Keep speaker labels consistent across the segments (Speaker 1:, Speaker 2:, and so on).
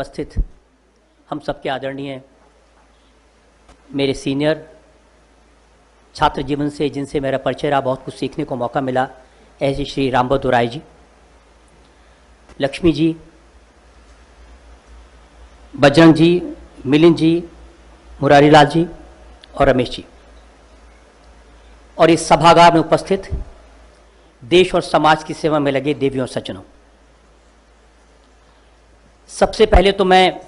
Speaker 1: उपस्थित हम सबके आदरणीय मेरे सीनियर छात्र जीवन से जिनसे मेरा परिचय रहा, बहुत कुछ सीखने को मौका मिला, ऐसे श्री रामभद्र राय जी, लक्ष्मी जी, बजरंग जी, मिलिंद जी, मुरारीलाल जी और रमेश जी, और इस सभागार में उपस्थित देश और समाज की सेवा में लगे देवियों और सज्जनों, सबसे पहले तो मैं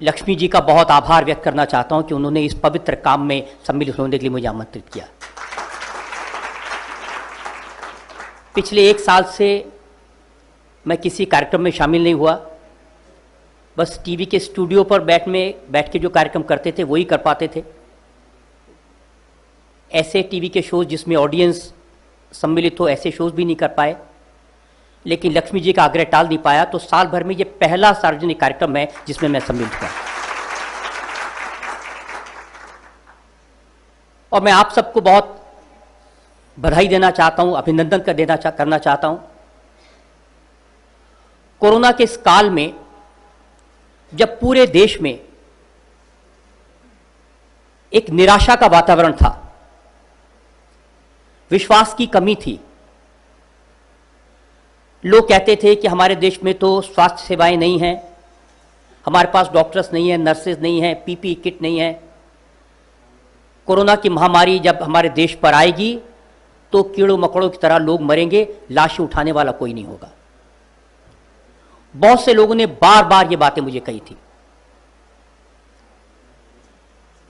Speaker 1: लक्ष्मी जी का बहुत आभार व्यक्त करना चाहता हूं कि उन्होंने इस पवित्र काम में सम्मिलित होने के लिए मुझे आमंत्रित किया। पिछले 1 साल से मैं किसी कार्यक्रम में शामिल नहीं हुआ, बस टीवी के स्टूडियो पर बैठ के जो कार्यक्रम करते थे वही कर पाते थे। ऐसे टीवी के शोज जिसमें ऑडियंस सम्मिलित हो, ऐसे शोज भी नहीं कर पाए, लेकिन लक्ष्मी जी का आग्रह टाल नहीं पाया, तो साल भर में ये पहला सार्वजनिक कार्यक्रम है जिसमें मैं सम्मिलित हुआ। और मैं आप सबको बहुत बधाई देना चाहता हूं, अभिनंदन करना चाहता हूं। कोरोना के इस काल में जब पूरे देश में एक निराशा का वातावरण था, विश्वास की कमी थी, लोग कहते थे कि हमारे देश में तो स्वास्थ्य सेवाएं नहीं हैं, हमारे पास डॉक्टर्स नहीं हैं, नर्सेज नहीं हैं, पीपीई किट नहीं है, कोरोना की महामारी जब हमारे देश पर आएगी तो कीड़ों मकोड़ों की तरह लोग मरेंगे, लाशें उठाने वाला कोई नहीं होगा। बहुत से लोगों ने बार बार ये बातें मुझे कही थी,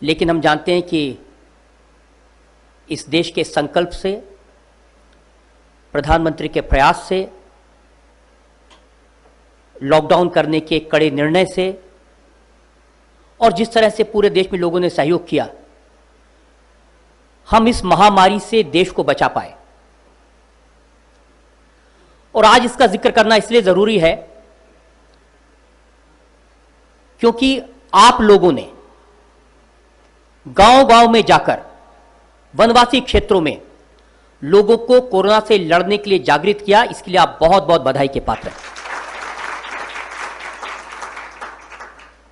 Speaker 1: लेकिन हम जानते हैं कि इस देश के संकल्प से, प्रधानमंत्री के प्रयास से, लॉकडाउन करने के कड़े निर्णय से और जिस तरह से पूरे देश में लोगों ने सहयोग किया, हम इस महामारी से देश को बचा पाए। और आज इसका जिक्र करना इसलिए जरूरी है क्योंकि आप लोगों ने गांव-गांव में जाकर वनवासी क्षेत्रों में लोगों को कोरोना से लड़ने के लिए जागृत किया। इसके लिए आप बहुत बहुत बधाई के पात्र हैं।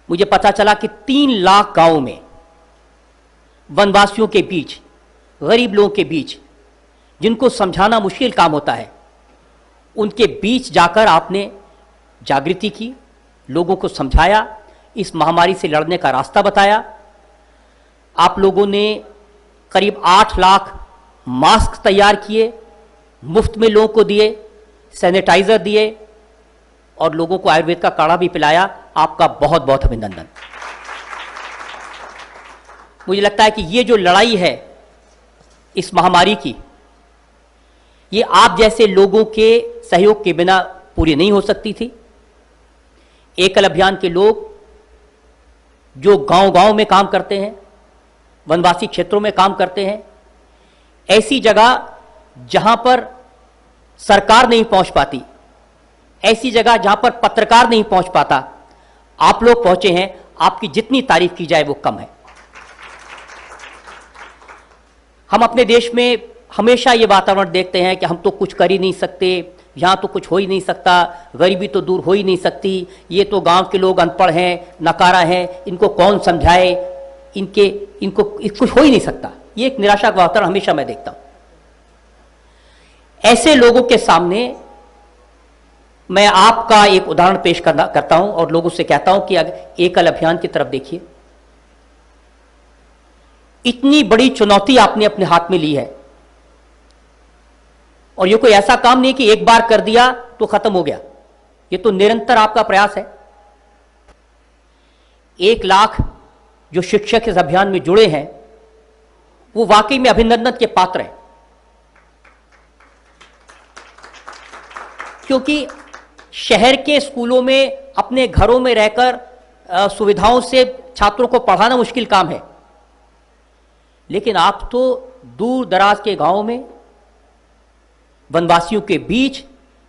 Speaker 1: मुझे पता चला कि 3 लाख गांवों में वनवासियों के बीच, गरीब लोगों के बीच, जिनको समझाना मुश्किल काम होता है, उनके बीच जाकर आपने जागृति की, लोगों को समझाया, इस महामारी से लड़ने का रास्ता बताया। आप लोगों ने करीब 8 लाख मास्क तैयार किए, मुफ्त में लोगों को दिए, सैनिटाइजर दिए और लोगों को आयुर्वेद का काढ़ा भी पिलाया। आपका बहुत बहुत अभिनंदन। मुझे लगता है कि ये जो लड़ाई है इस महामारी की, ये आप जैसे लोगों के सहयोग के बिना पूरी नहीं हो सकती थी। एकल अभियान के लोग जो गांव-गांव में काम करते हैं, वनवासी क्षेत्रों में काम करते हैं, ऐसी जगह जहां पर सरकार नहीं पहुंच पाती, ऐसी जगह जहां पर पत्रकार नहीं पहुंच पाता, आप लोग पहुंचे हैं। आपकी जितनी तारीफ की जाए वो कम है। हम अपने देश में हमेशा ये वातावरण देखते हैं कि हम तो कुछ कर ही नहीं सकते, यहां तो कुछ हो ही नहीं सकता, गरीबी तो दूर हो ही नहीं सकती, ये तो गांव के लोग अनपढ़ हैं, नकारा हैं, इनको कौन समझाए, इनको कुछ हो ही नहीं सकता। ये एक निराशा का वातावरण हमेशा मैं देखता हूं। ऐसे लोगों के सामने मैं आपका एक उदाहरण पेश करता हूं और लोगों से कहता हूं कि एकल अभियान की तरफ देखिए। इतनी बड़ी चुनौती आपने अपने हाथ में ली है और ये कोई ऐसा काम नहीं कि एक बार कर दिया तो खत्म हो गया, ये तो निरंतर आपका प्रयास है। 1 लाख जो शिक्षक इस अभियान में जुड़े हैं वो वाकई में अभिनंदन के पात्र हैं, क्योंकि शहर के स्कूलों में अपने घरों में रहकर सुविधाओं से छात्रों को पढ़ाना मुश्किल काम है, लेकिन आप तो दूर दराज के गांवों में, वनवासियों के बीच,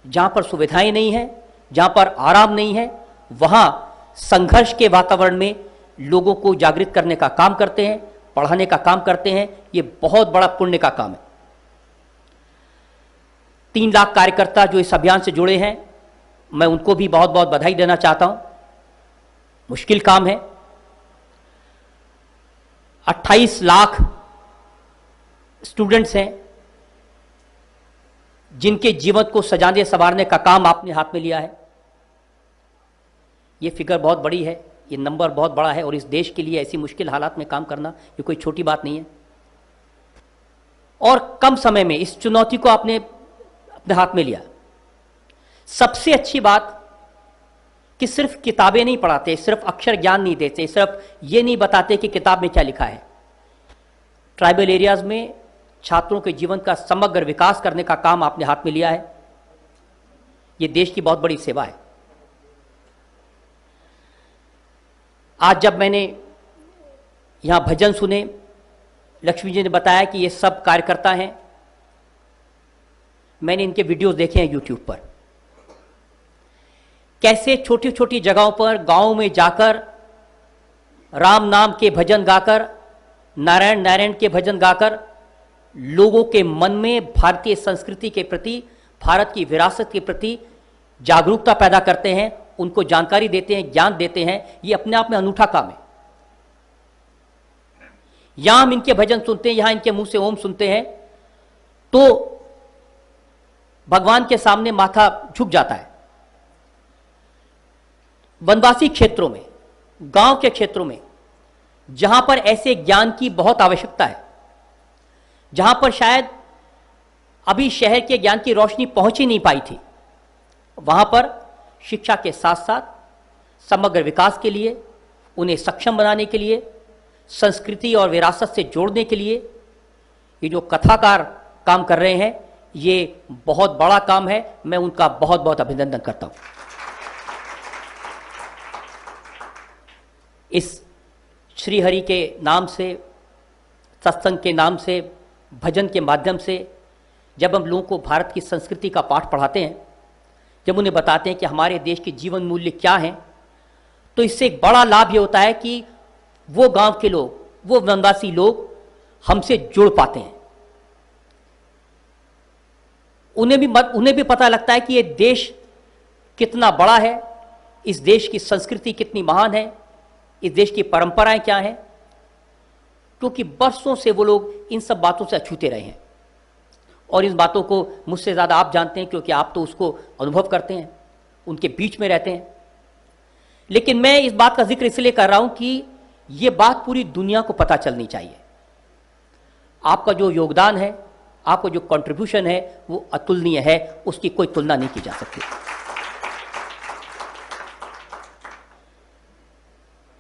Speaker 1: जहां पर सुविधाएं नहीं हैं, जहां पर आराम नहीं है, वहां संघर्ष के वातावरण में लोगों को जागृत करने का काम करते हैं, पढ़ाने का काम करते हैं। ये बहुत बड़ा पुण्य का काम है। 3 लाख कार्यकर्ता जो इस अभियान से जुड़े हैं, मैं उनको भी बहुत बहुत बधाई देना चाहता हूं। मुश्किल काम है। 28 लाख स्टूडेंट्स हैं जिनके जीवन को सजाने संवारने का काम आपने हाथ में लिया है। ये फिगर बहुत बड़ी है, ये नंबर बहुत बड़ा है, और इस देश के लिए ऐसी मुश्किल हालात में काम करना ये कोई छोटी बात नहीं है। और कम समय में इस चुनौती को आपने अपने हाथ में लिया। सबसे अच्छी बात कि सिर्फ किताबें नहीं पढ़ाते, सिर्फ अक्षर ज्ञान नहीं देते, सिर्फ ये नहीं बताते कि किताब में क्या लिखा है। ट्राइबल एरियाज में छात्रों के जीवन का समग्र विकास करने का काम आपने हाथ में लिया है। ये देश की बहुत बड़ी सेवा है। आज जब मैंने यहां भजन सुने, लक्ष्मी जी ने बताया कि ये सब कार्यकर्ता हैं। मैंने इनके वीडियोस देखे हैं यूट्यूब पर, कैसे छोटी छोटी जगहों पर गांव में जाकर राम नाम के भजन गाकर, नारायण नारायण के भजन गाकर लोगों के मन में भारतीय संस्कृति के प्रति, भारत की विरासत के प्रति जागरूकता पैदा करते हैं, उनको जानकारी देते हैं, ज्ञान देते हैं। ये अपने आप में अनूठा काम है। यहां हम इनके भजन सुनते हैं, यहां इनके मुंह से ओम सुनते हैं तो भगवान के सामने माथा झुक जाता है। वनवासी क्षेत्रों में, गांव के क्षेत्रों में, जहां पर ऐसे ज्ञान की बहुत आवश्यकता है, जहां पर शायद अभी शहर के ज्ञान की रोशनी पहुंच ही नहीं पाई थी, वहां पर शिक्षा के साथ साथ समग्र विकास के लिए, उन्हें सक्षम बनाने के लिए, संस्कृति और विरासत से जोड़ने के लिए ये जो कथाकार काम कर रहे हैं, ये बहुत बड़ा काम है। मैं उनका बहुत बहुत अभिनंदन करता हूं। इस श्रीहरि के नाम से, सत्संग के नाम से, भजन के माध्यम से जब हम लोगों को भारत की संस्कृति का पाठ पढ़ाते हैं, जब उन्हें बताते हैं कि हमारे देश के जीवन मूल्य क्या हैं, तो इससे एक बड़ा लाभ ये होता है कि वो गांव के लोग, वो वनवासी लोग हमसे जुड़ पाते हैं। उन्हें भी पता लगता है कि ये देश कितना बड़ा है, इस देश की संस्कृति कितनी महान है, इस देश की परंपराएं क्या हैं, क्योंकि बरसों से वो लोग इन सब बातों से अछूते रहे हैं। और इन बातों को मुझसे ज़्यादा आप जानते हैं, क्योंकि आप तो उसको अनुभव करते हैं, उनके बीच में रहते हैं। लेकिन मैं इस बात का जिक्र इसलिए कर रहा हूं कि ये बात पूरी दुनिया को पता चलनी चाहिए। आपका जो योगदान है, आपका जो कंट्रीब्यूशन है, वो अतुलनीय है, उसकी कोई तुलना नहीं की जा सकती।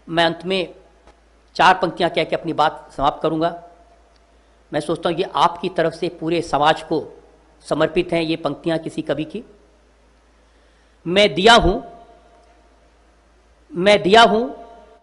Speaker 1: मैं अंत में 4 पंक्तियां कह के अपनी बात समाप्त करूंगा। मैं सोचता हूं ये आपकी तरफ से पूरे समाज को समर्पित हैं ये पंक्तियां किसी कवि की। मैं दिया हूं